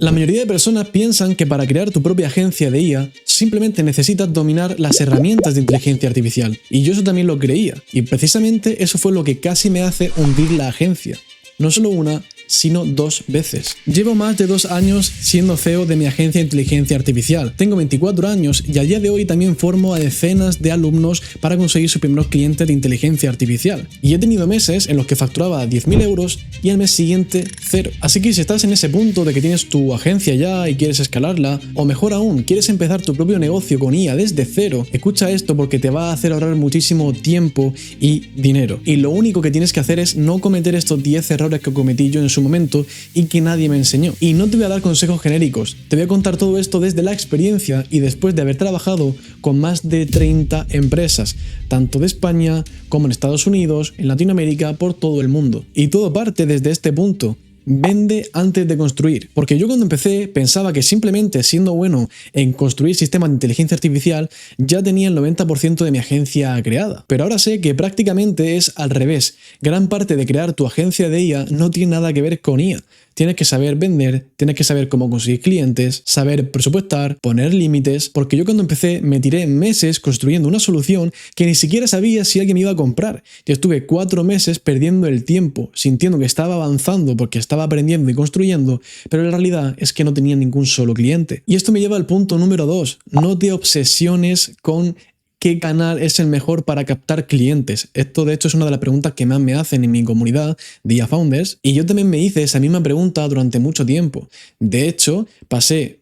La mayoría de personas piensan que para crear tu propia agencia de IA simplemente necesitas dominar las herramientas de inteligencia artificial. Y yo eso también lo creía. Y precisamente eso fue lo que casi me hace hundir la agencia. No solo una, sino 2 veces. Llevo más de 2 años siendo CEO de mi agencia de inteligencia artificial. Tengo 24 años y a día de hoy también formo a decenas de alumnos para conseguir sus primeros clientes de inteligencia artificial. Y he tenido meses en los que facturaba 10.000 euros y al mes siguiente 0. Así que si estás en ese punto de que tienes tu agencia ya y quieres escalarla, o mejor aún, quieres empezar tu propio negocio con IA desde cero, escucha esto porque te va a hacer ahorrar muchísimo tiempo y dinero. Y lo único que tienes que hacer es no cometer estos 10 errores que cometí yo en su momento y que nadie me enseñó. Y no te voy a dar consejos genéricos, te voy a contar todo esto desde la experiencia y después de haber trabajado con más de 30 empresas, tanto de España como en Estados Unidos, en Latinoamérica, por todo el mundo. Y todo parte desde este punto. Vende antes de construir. Porque yo cuando empecé pensaba que simplemente siendo bueno en construir sistemas de inteligencia artificial ya tenía el 90% de mi agencia creada. Pero ahora sé que prácticamente es al revés. Gran parte de crear tu agencia de IA no tiene nada que ver con IA. Tienes que saber vender, tienes que saber cómo conseguir clientes, saber presupuestar, poner límites, porque yo cuando empecé me tiré meses construyendo una solución que ni siquiera sabía si alguien me iba a comprar. Yo estuve 4 meses perdiendo el tiempo, sintiendo que estaba avanzando porque estaba aprendiendo y construyendo, pero la realidad es que no tenía ningún solo cliente. Y esto me lleva al punto número 2, no te obsesiones con ¿qué canal es el mejor para captar clientes? Esto de hecho es una de las preguntas que más me hacen en mi comunidad de IA Founders y yo también me hice esa misma pregunta durante mucho tiempo. De hecho, pasé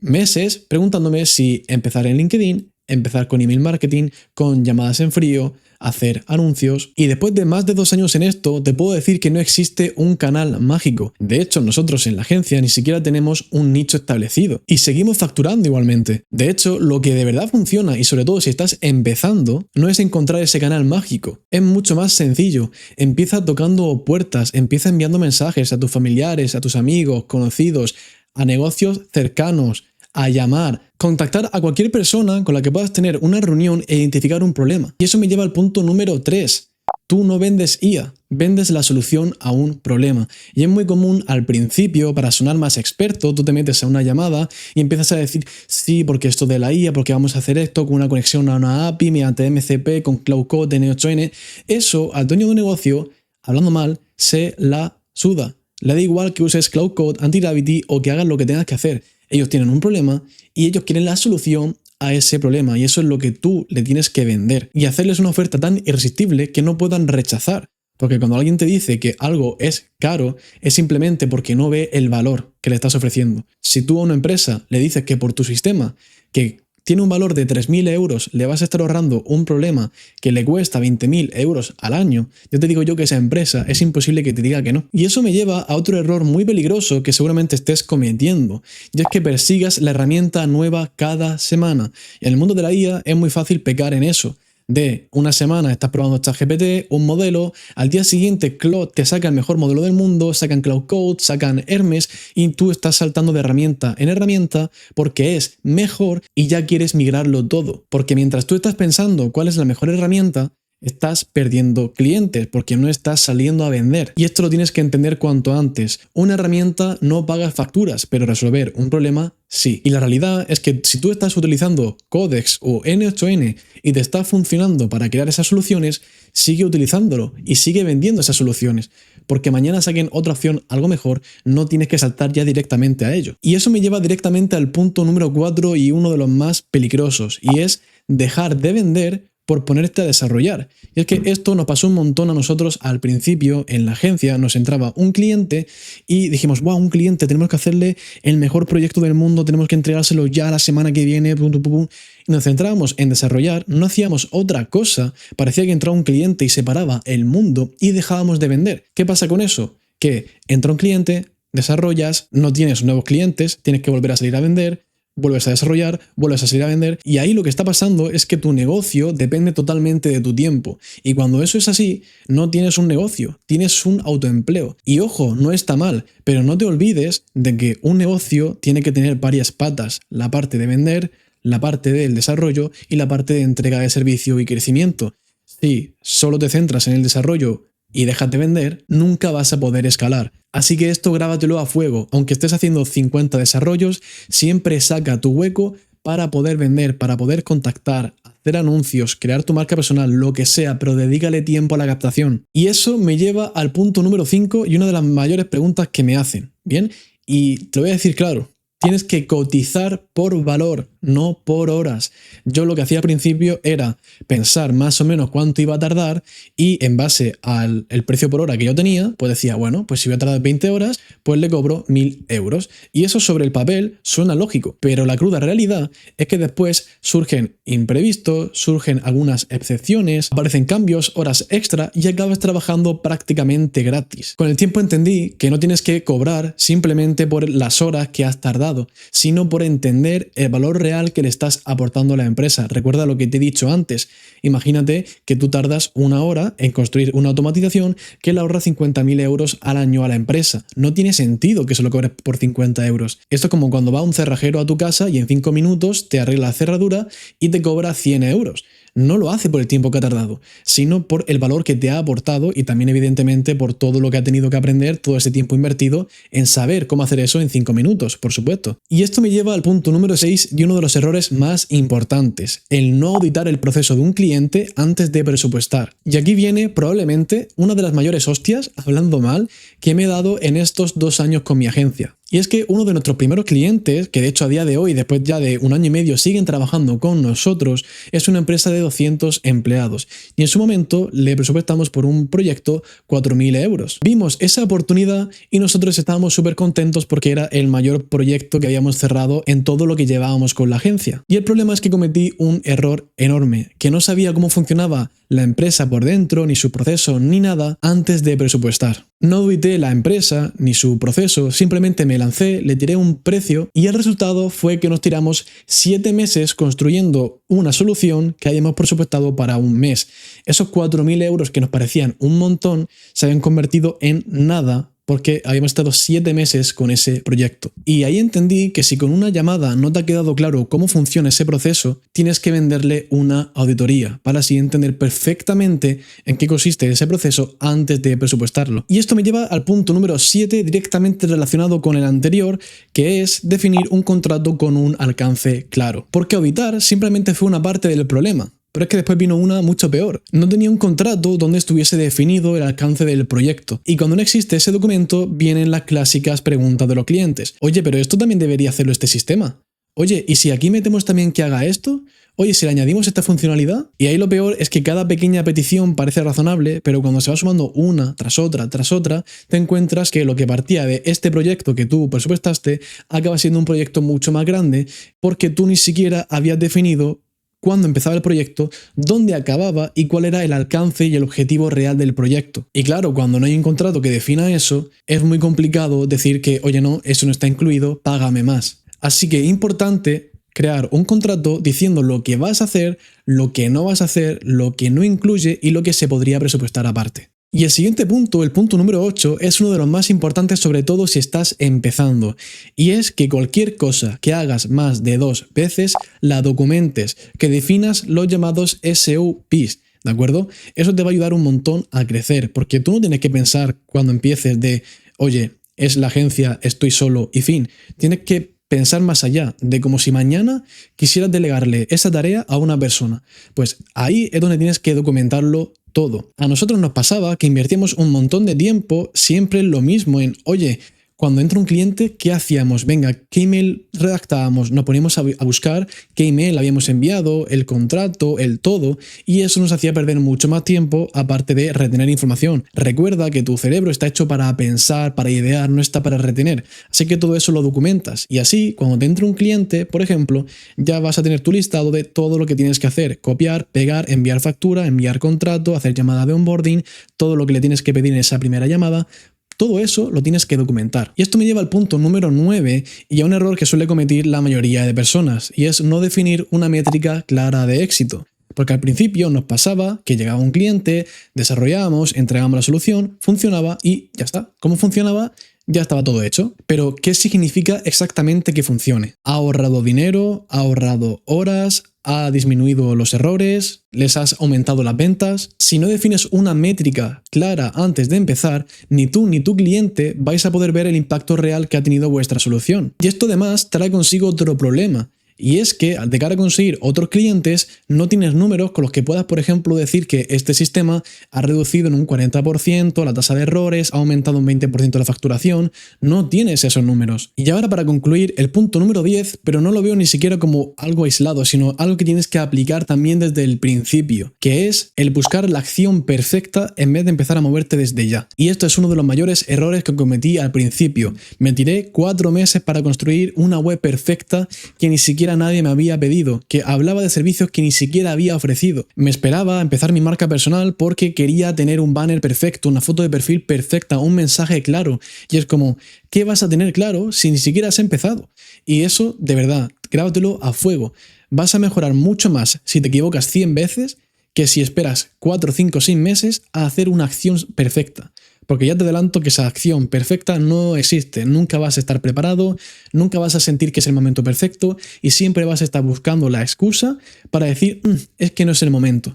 meses preguntándome si empezar en LinkedIn, empezar con email marketing, con llamadas en frío, hacer anuncios. Y después de más de 2 años en esto, te puedo decir que no existe un canal mágico. De hecho, nosotros en la agencia ni siquiera tenemos un nicho establecido. Y seguimos facturando igualmente. De hecho, lo que de verdad funciona, y sobre todo si estás empezando, no es encontrar ese canal mágico. Es mucho más sencillo. Empieza tocando puertas, empieza enviando mensajes a tus familiares, a tus amigos, conocidos, a negocios cercanos, a llamar, contactar a cualquier persona con la que puedas tener una reunión e identificar un problema. Y eso me lleva al punto número 3. Tú no vendes IA, vendes la solución a un problema. Y es muy común al principio, para sonar más experto, tú te metes a una llamada y empiezas a decir, sí, porque esto de la IA, porque vamos a hacer esto con una conexión a una API, mediante MCP, con Cloud Code, N8N. Eso al dueño de un negocio, hablando mal, se la suda. Le da igual que uses Cloud Code, Antigravity o que hagas lo que tengas que hacer. Ellos tienen un problema y ellos quieren la solución a ese problema y eso es lo que tú le tienes que vender y hacerles una oferta tan irresistible que no puedan rechazar. Porque cuando alguien te dice que algo es caro es simplemente porque no ve el valor que le estás ofreciendo. Si tú a una empresa le dices que por tu sistema, que tiene un valor de 3.000 euros, le vas a estar ahorrando un problema que le cuesta 20.000 euros al año, yo te digo yo que esa empresa es imposible que te diga que no. Y eso me lleva a otro error muy peligroso que seguramente estés cometiendo, y es que persigas la herramienta nueva cada semana. Y en el mundo de la IA es muy fácil pecar en eso. De una semana estás probando ChatGPT, un modelo, al día siguiente Claude te saca el mejor modelo del mundo, sacan Cloud Code, sacan Hermes y tú estás saltando de herramienta en herramienta porque es mejor y ya quieres migrarlo todo. Porque mientras tú estás pensando cuál es la mejor herramienta, estás perdiendo clientes porque no estás saliendo a vender. Y esto lo tienes que entender cuanto antes. Una herramienta no paga facturas, pero resolver un problema sí. Y la realidad es que si tú estás utilizando Codex o N8N y te está funcionando para crear esas soluciones, sigue utilizándolo y sigue vendiendo esas soluciones. Porque mañana saquen otra opción algo mejor, no tienes que saltar ya directamente a ello. Y eso me lleva directamente al punto número 4 y uno de los más peligrosos, y es dejar de vender por ponerte a desarrollar. Y es que esto nos pasó un montón a nosotros al principio en la agencia. Nos entraba un cliente y dijimos, wow, un cliente, tenemos que hacerle el mejor proyecto del mundo, tenemos que entregárselo ya la semana que viene, pum, pum, pum. Y nos centrábamos en desarrollar, no hacíamos otra cosa, parecía que entraba un cliente y se paraba el mundo y dejábamos de vender. ¿Qué pasa con eso? Que entra un cliente, desarrollas, no tienes nuevos clientes, tienes que volver a salir a vender, vuelves a desarrollar, vuelves a salir a vender y ahí lo que está pasando es que tu negocio depende totalmente de tu tiempo y cuando eso es así, no tienes un negocio, tienes un autoempleo. Y ojo, no está mal, pero no te olvides de que un negocio tiene que tener varias patas, la parte de vender, la parte del desarrollo y la parte de entrega de servicio y crecimiento. Si solo te centras en el desarrollo y dejas de vender, nunca vas a poder escalar. Así que esto grábatelo a fuego. Aunque estés haciendo 50 desarrollos, siempre saca tu hueco para poder vender, para poder contactar, hacer anuncios, crear tu marca personal, lo que sea, pero dedícale tiempo a la captación. Y eso me lleva al punto número 5 y una de las mayores preguntas que me hacen. Bien, y te lo voy a decir claro. Tienes que cotizar por valor, no por horas. Yo lo que hacía al principio era pensar más o menos cuánto iba a tardar y en base al precio por hora que yo tenía, pues decía, bueno, pues si voy a tardar 20 horas, pues le cobro 1.000 euros. Y eso sobre el papel suena lógico, pero la cruda realidad es que después surgen imprevistos, surgen algunas excepciones, aparecen cambios, horas extra y acabas trabajando prácticamente gratis. Con el tiempo entendí que no tienes que cobrar simplemente por las horas que has tardado, sino por entender el valor real que le estás aportando a la empresa. Recuerda lo que te he dicho antes. Imagínate que tú tardas 1 hora en construir una automatización que le ahorra 50.000 euros al año a la empresa. No tiene sentido que se lo cobres por 50 euros. Esto es como cuando va un cerrajero a tu casa y en 5 minutos te arregla la cerradura y te cobra 100 euros. No lo hace por el tiempo que ha tardado, sino por el valor que te ha aportado y también evidentemente por todo lo que ha tenido que aprender, todo ese tiempo invertido en saber cómo hacer eso en 5 minutos, por supuesto. Y esto me lleva al punto número 6 y uno de los errores más importantes, el no auditar el proceso de un cliente antes de presupuestar. Y aquí viene probablemente una de las mayores hostias, hablando mal, que me he dado en estos 2 años con mi agencia. Y es que uno de nuestros primeros clientes, que de hecho a día de hoy, después ya de 1 año y medio, siguen trabajando con nosotros, es una empresa de 200 empleados. Y en su momento le presupuestamos por un proyecto 4.000 euros. Vimos esa oportunidad y nosotros estábamos súper contentos porque era el mayor proyecto que habíamos cerrado en todo lo que llevábamos con la agencia. Y el problema es que cometí un error enorme, que no sabía cómo funcionaba la empresa por dentro, ni su proceso, ni nada antes de presupuestar. No audité la empresa ni su proceso, simplemente me lancé, le tiré un precio y el resultado fue que nos tiramos 7 meses construyendo una solución que habíamos presupuestado para un mes. Esos 4.000 euros que nos parecían un montón se habían convertido en nada porque habíamos estado 7 meses con ese proyecto. Y ahí entendí que si con una llamada no te ha quedado claro cómo funciona ese proceso, tienes que venderle una auditoría para así entender perfectamente en qué consiste ese proceso antes de presupuestarlo. Y esto me lleva al punto número 7 directamente relacionado con el anterior, que es definir un contrato con un alcance claro. Porque auditar simplemente fue una parte del problema. Pero es que después vino una mucho peor. No tenía un contrato donde estuviese definido el alcance del proyecto. Y cuando no existe ese documento, vienen las clásicas preguntas de los clientes. Oye, pero esto también debería hacerlo este sistema. Oye, ¿y si aquí metemos también que haga esto? Oye, si le añadimos esta funcionalidad. Y ahí lo peor es que cada pequeña petición parece razonable, pero cuando se va sumando una tras otra, te encuentras que lo que partía de este proyecto que tú presupuestaste acaba siendo un proyecto mucho más grande porque tú ni siquiera habías definido cuándo empezaba el proyecto, dónde acababa y cuál era el alcance y el objetivo real del proyecto. Y claro, cuando no hay un contrato que defina eso, es muy complicado decir que, oye, no, eso no está incluido, págame más. Así que es importante crear un contrato diciendo lo que vas a hacer, lo que no vas a hacer, lo que no incluye y lo que se podría presupuestar aparte. Y el siguiente punto, el punto número 8, es uno de los más importantes, sobre todo si estás empezando, y es que cualquier cosa que hagas más de 2 veces, la documentes, que definas los llamados SOPs, ¿de acuerdo? Eso te va a ayudar un montón a crecer, porque tú no tienes que pensar cuando empieces de, oye, es la agencia, estoy solo y fin. Tienes que pensar más allá, de como si mañana quisieras delegarle esa tarea a una persona. Pues ahí es donde tienes que documentarlo todo. A nosotros nos pasaba que invertíamos un montón de tiempo siempre en lo mismo, en, oye, cuando entra un cliente, ¿qué hacíamos? Venga, ¿qué email redactábamos? Nos poníamos a buscar qué email habíamos enviado, el contrato, el todo, y eso nos hacía perder mucho más tiempo, aparte de retener información. Recuerda que tu cerebro está hecho para pensar, para idear, no está para retener. Así que todo eso lo documentas. Y así, cuando te entre un cliente, por ejemplo, ya vas a tener tu listado de todo lo que tienes que hacer. Copiar, pegar, enviar factura, enviar contrato, hacer llamada de onboarding, todo lo que le tienes que pedir en esa primera llamada. Todo eso lo tienes que documentar. Y esto me lleva al punto número 9 y a un error que suele cometer la mayoría de personas, y es no definir una métrica clara de éxito. Porque al principio nos pasaba que llegaba un cliente, desarrollábamos, entregábamos la solución, funcionaba y ya está. ¿Cómo funcionaba? ya estaba todo hecho. Pero, ¿qué significa exactamente que funcione? ¿Ha ahorrado dinero? ¿Ha ahorrado horas? ¿Ha disminuido los errores? ¿Les has aumentado las ventas? Si no defines una métrica clara antes de empezar, ni tú ni tu cliente vais a poder ver el impacto real que ha tenido vuestra solución. Y esto además trae consigo otro problema. Y es que, de cara a conseguir otros clientes, no tienes números con los que puedas, por ejemplo, decir que este sistema ha reducido en un 40% la tasa de errores, ha aumentado un 20% la facturación. No tienes esos números. Y ahora, para concluir, el punto número 10, pero no lo veo ni siquiera como algo aislado, sino algo que tienes que aplicar también desde el principio, que es el buscar la acción perfecta en vez de empezar a moverte desde ya. Y esto es uno de los mayores errores que cometí al principio. Me tiré 4 meses para construir una web perfecta que ni siquiera nadie me había pedido, que hablaba de servicios que ni siquiera había ofrecido. Me esperaba a empezar mi marca personal porque quería tener un banner perfecto, una foto de perfil perfecta, un mensaje claro. Y es como, ¿qué vas a tener claro si ni siquiera has empezado? Y eso, de verdad, grábatelo a fuego. Vas a mejorar mucho más si te equivocas 100 veces que si esperas 4, 5, 6 meses a hacer una acción perfecta. Porque ya te adelanto que esa acción perfecta no existe, nunca vas a estar preparado, nunca vas a sentir que es el momento perfecto y siempre vas a estar buscando la excusa para decir, es que no es el momento.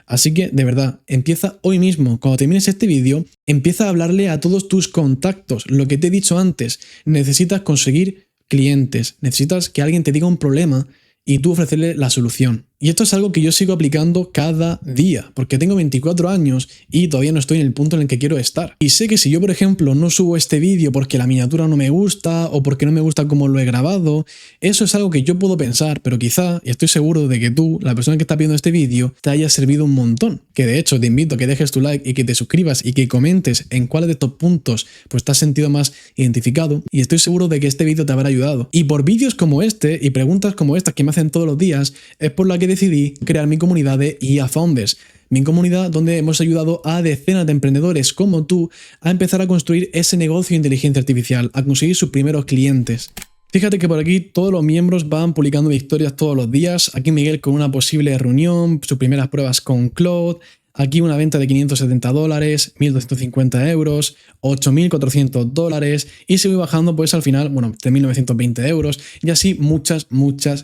Así que, de verdad, empieza hoy mismo. Cuando termines este vídeo, empieza a hablarle a todos tus contactos. Lo que te he dicho antes, necesitas conseguir clientes, necesitas que alguien te diga un problema y tú ofrecerle la solución. Y esto es algo que yo sigo aplicando cada día, porque tengo 24 años y todavía no estoy en el punto en el que quiero estar. Y sé que si yo, por ejemplo, no subo este vídeo porque la miniatura no me gusta o porque no me gusta cómo lo he grabado, eso es algo que yo puedo pensar, pero quizá, y estoy seguro de que tú, la persona que está viendo este vídeo, te haya servido un montón. Que de hecho te invito a que dejes tu like y que te suscribas y que comentes en cuáles de estos puntos pues te has sentido más identificado, y estoy seguro de que este vídeo te habrá ayudado. Y por vídeos como este y preguntas como estas que me hacen todos los días, es por la que decidí crear mi comunidad de IA Founders, mi comunidad donde hemos ayudado a decenas de emprendedores como tú a empezar a construir ese negocio de inteligencia artificial, a conseguir sus primeros clientes. Fíjate que por aquí todos los miembros van publicando historias todos los días. Aquí Miguel con una posible reunión, sus primeras pruebas con Claude. Aquí una venta de $570, 1.250 euros, 8.400 dólares y se voy bajando pues al final, bueno, 3.920 euros y así muchas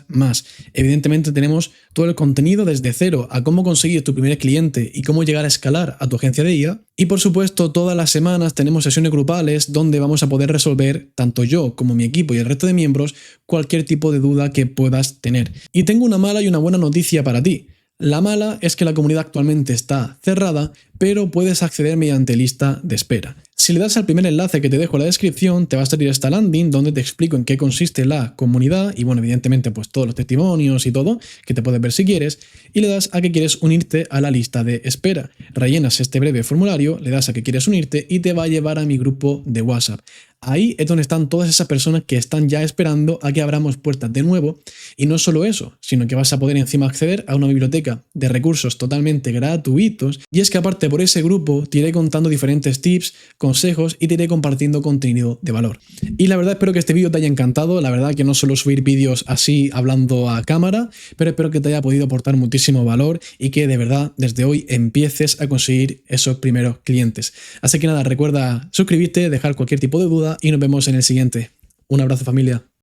más. Evidentemente tenemos todo el contenido desde cero a cómo conseguir tu primer cliente y cómo llegar a escalar a tu agencia de IA. Y por supuesto todas las semanas tenemos sesiones grupales donde vamos a poder resolver, tanto yo como mi equipo y el resto de miembros, cualquier tipo de duda que puedas tener. Y tengo una mala y una buena noticia para ti. La mala es que la comunidad actualmente está cerrada, pero puedes acceder mediante lista de espera. Si le das al primer enlace que te dejo en la descripción, te va a salir esta landing donde te explico en qué consiste la comunidad y bueno, evidentemente pues todos los testimonios y todo, que te puedes ver si quieres, y le das a que quieres unirte a la lista de espera. Rellenas este breve formulario, le das a que quieres unirte y te va a llevar a mi grupo de WhatsApp. Ahí es donde están todas esas personas que están ya esperando a que abramos puertas de nuevo, y no solo eso, sino que vas a poder encima acceder a una biblioteca de recursos totalmente gratuitos, y es que aparte por ese grupo te iré contando diferentes tips, consejos y te iré compartiendo contenido de valor. Y la verdad espero que este vídeo te haya encantado, la verdad que no suelo subir vídeos así hablando a cámara, pero espero que te haya podido aportar muchísimo valor y que de verdad desde hoy empieces a conseguir esos primeros clientes. Así que nada, recuerda suscribirte, dejar cualquier tipo de duda y nos vemos en el siguiente. Un abrazo familia.